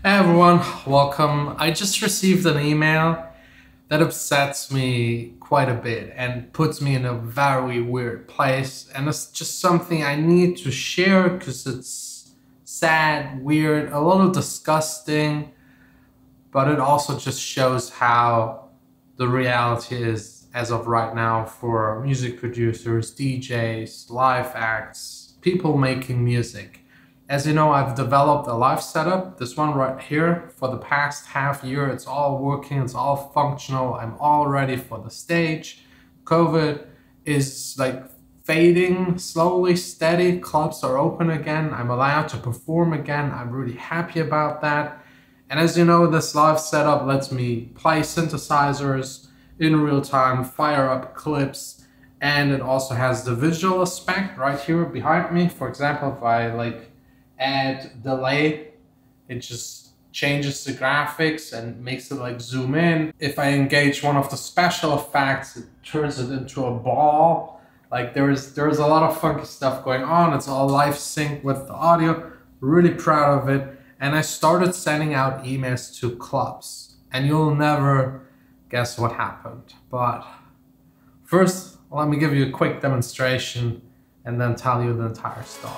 Hey everyone, welcome. I just received an email that upsets me quite a bit and puts me in a very weird place. And it's just something I need to share because it's sad, weird, a little disgusting, but it also just shows how the reality is as of right now for music producers, DJs, live acts, people making music. As you know, I've developed a live setup, this one right here, for the past half year. It's all working, it's all functional. I'm all ready for the stage. COVID is like fading slowly, steady. Clubs are open again. I'm allowed to perform again. I'm really happy about that. And as you know, this live setup lets me play synthesizers in real time, fire up clips, and it also has the visual aspect right here behind me. For example, if I add delay, it just changes the graphics and makes it zoom in. If I engage one of the special effects, it turns it into a ball. There's a lot of funky stuff going on. It's all live sync with the audio. Really proud of it. And I started sending out emails to clubs, and you'll never guess what happened. But first, let me give you a quick demonstration and then tell you the entire story.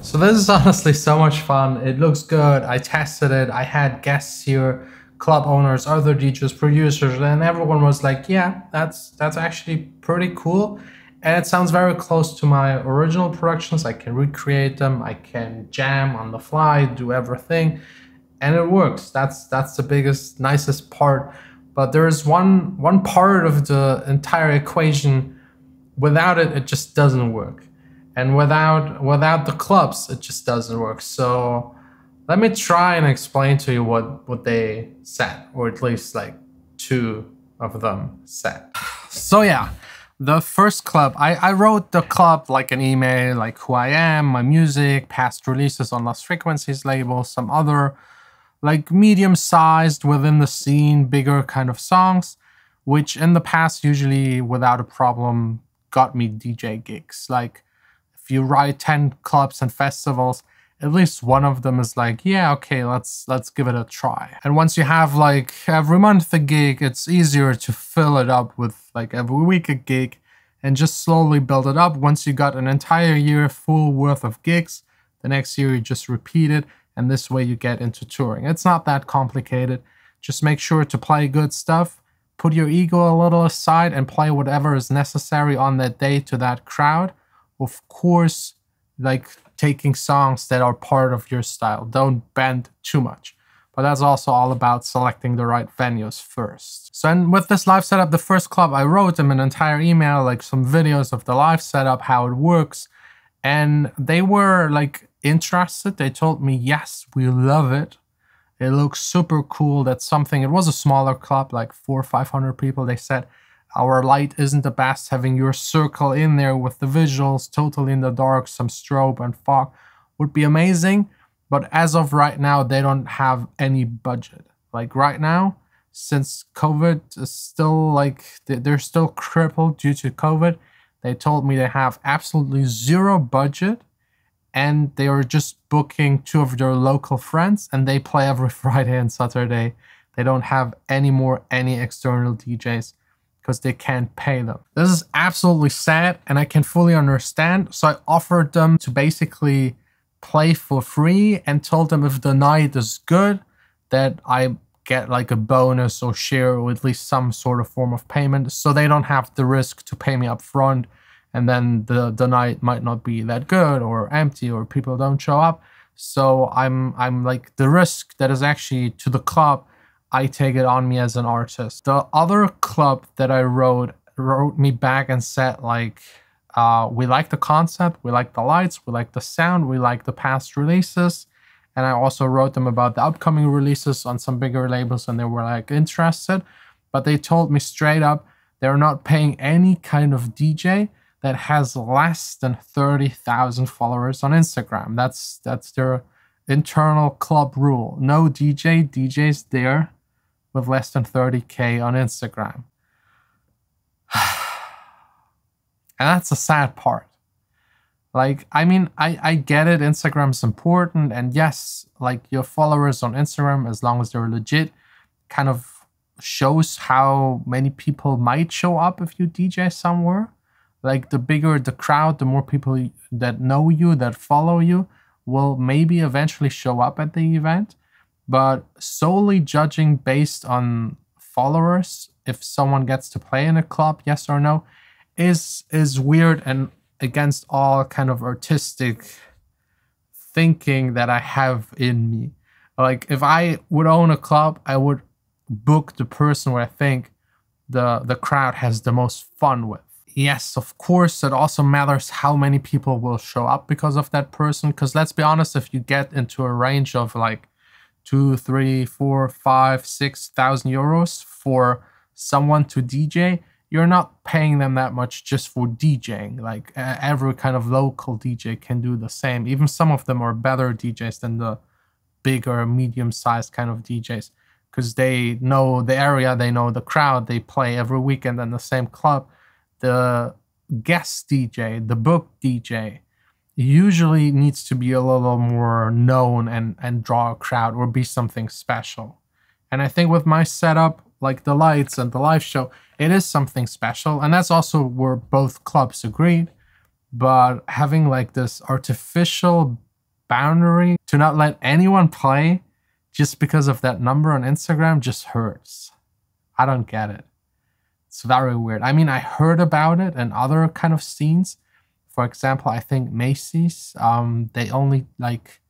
So this is honestly so much fun. It looks good. I tested it. I had guests here, club owners, other DJs, producers, and everyone was like, yeah, that's actually pretty cool. And it sounds very close to my original productions. I can recreate them. I can jam on the fly, do everything. And it works. That's the biggest, nicest part. But there is one part of the entire equation. Without it, it just doesn't work. And without the clubs, it just doesn't work. So let me try and explain to you what they said, or at least two of them said. So yeah, the first club, I wrote the club an email, who I am, my music, past releases on Lost Frequencies label, some other medium-sized within the scene, bigger kind of songs, which in the past usually without a problem got me DJ gigs. If you write 10 clubs and festivals, at least one of them is yeah, okay, let's give it a try. And once you have every month a gig, it's easier to fill it up with every week a gig and just slowly build it up. Once you got an entire year full worth of gigs, the next year you just repeat it, and this way you get into touring. It's not that complicated. Just make sure to play good stuff, put your ego a little aside, and play whatever is necessary on that day to that crowd. Of course, taking songs that are part of your style. Don't bend too much. But that's also all about selecting the right venues first. So, and with this live setup, the first club, I wrote them an entire email, some videos of the live setup, how it works. And they were interested. They told me, yes, we love it. It looks super cool. That's something, it was a smaller club, 400 or 500 people. They said, our light isn't the best, having your circle in there with the visuals totally in the dark, some strobe and fog would be amazing. But as of right now, they don't have any budget. Right now, since COVID is still they're still crippled due to COVID, they told me they have absolutely zero budget and they are just booking two of their local friends and they play every Friday and Saturday. They don't have any external DJs. because they can't pay them. This is absolutely sad, and I can fully understand. So I offered them to basically play for free and told them if the night is good, that I get like a bonus or share or at least some sort of form of payment, so they don't have the risk to pay me up front and then the night might not be that good or empty or people don't show up. So I'm like, the risk that is actually to the club, I take it on me as an artist. The other club that I wrote me back and said like, we like the concept, we like the lights, we like the sound, we like the past releases. And I also wrote them about the upcoming releases on some bigger labels, and they were like interested. But they told me straight up, they're not paying any kind of DJ that has less than 30,000 followers on Instagram. That's their internal club rule. No DJs there with less than 30K on Instagram. And that's the sad part. Like, I mean, I get it, Instagram's important, and yes, like your followers on Instagram, as long as they're legit, kind of shows how many people might show up if you DJ somewhere. Like, the bigger the crowd, the more people that know you, that follow you, will maybe eventually show up at the event. But solely judging based on followers, if someone gets to play in a club, yes or no, is weird and against all kind of artistic thinking that I have in me. Like, if I would own a club, I would book the person where I think the crowd has the most fun with. Yes, of course, it also matters how many people will show up because of that person. Because let's be honest, if you get into a range of like 2, 3, 4, 5, 6,000 euros for someone to DJ, you're not paying them that much just for DJing. Like, every kind of local DJ can do the same. Even some of them are better DJs than the bigger, medium-sized kind of DJs, because they know the area, they know the crowd, they play every weekend in the same club. The guest DJ, the book DJ, usually needs to be a little more known and draw a crowd or be something special. And I think with my setup, like the lights and the live show, it is something special. And that's also where both clubs agreed. But having like this artificial boundary to not let anyone play just because of that number on Instagram just hurts. I don't get it. It's very weird. I mean, I heard about it in other kind of scenes. For example, I think Macy's, they only like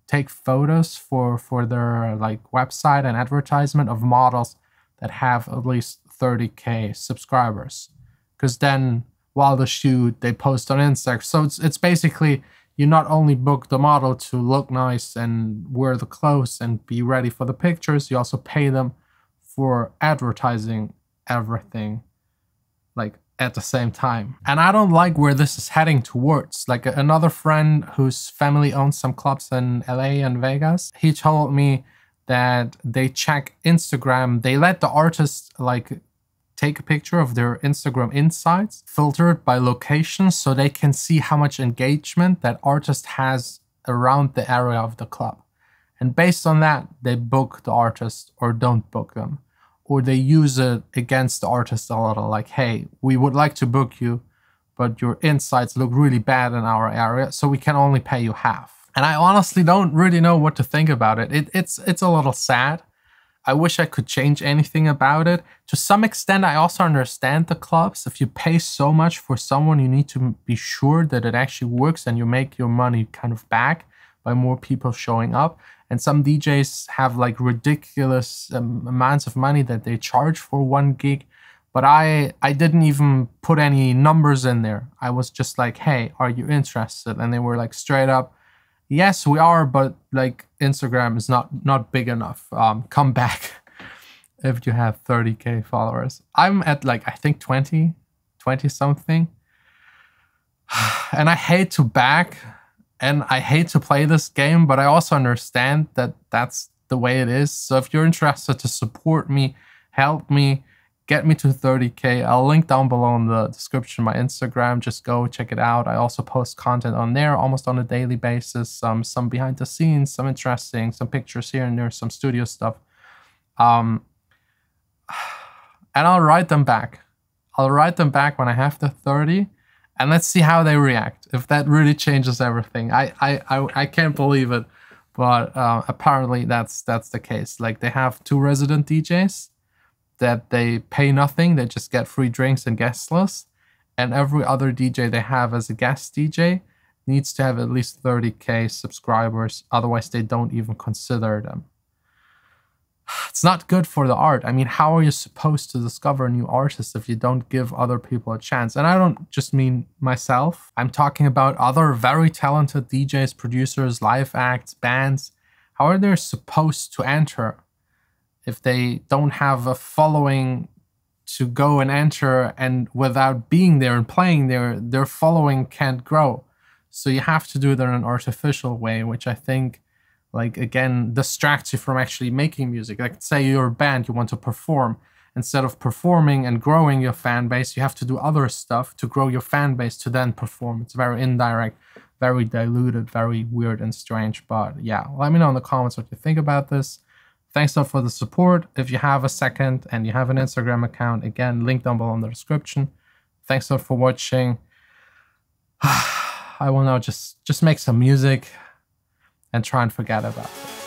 take photos for their like website and advertisement of models that have at least 30K subscribers. Because then while the shoot, they post on Instagram. So it's basically, you not only book the model to look nice and wear the clothes and be ready for the pictures, you also pay them for advertising everything like at the same time. And I don't like where this is heading towards. Like, another friend whose family owns some clubs in LA and Vegas, he told me that they check Instagram, they let the artists like take a picture of their Instagram insights, filtered by location, so they can see how much engagement that artist has around the area of the club. And based on that, they book the artist or don't book them. Or they use it against the artist a little, like, hey, we would like to book you, but your insights look really bad in our area, so we can only pay you half. And I honestly don't really know what to think about it. It's a little sad. I wish I could change anything about it. To some extent, I also understand the clubs. If you pay so much for someone, you need to be sure that it actually works and you make your money kind of back by more people showing up. And some DJs have like ridiculous amounts of money that they charge for one gig. But I didn't even put any numbers in there. I was just like, hey, are you interested? And they were like straight up, yes, we are, but like Instagram is not big enough. Come back if you have 30K followers. I'm at like, I think 20 something. And I hate to back and I hate to play this game, but I also understand that that's the way it is. So if you're interested to support me, help me, get me to 30K, I'll link down below in the description my Instagram. Just go check it out. I also post content on there almost on a daily basis. Some behind the scenes, some interesting, some pictures here and there, some studio stuff. And I'll write them back. I'll write them back when I have the 30, and let's see how they react. If that really changes everything, I can't believe it, but apparently that's the case. Like, they have 2 resident DJs that they pay nothing, they just get free drinks and guest list, and every other DJ they have as a guest DJ needs to have at least 30K subscribers, otherwise they don't even consider them. It's not good for the art. I mean, how are you supposed to discover new artists if you don't give other people a chance? And I don't just mean myself. I'm talking about other very talented DJs, producers, live acts, bands. How are they supposed to enter if they don't have a following to go and enter, and without being there and playing there, their following can't grow? So you have to do it in an artificial way, which I think, like, again, distracts you from actually making music. Like, say you're a band, you want to perform. Instead of performing and growing your fan base, you have to do other stuff to grow your fan base to then perform. It's very indirect, very diluted, very weird and strange. But yeah, let me know in the comments what you think about this. Thanks a lot for the support. If you have a second and you have an Instagram account, again, link down below in the description. Thanks a lot for watching. I will now just make some music and try and forget about it.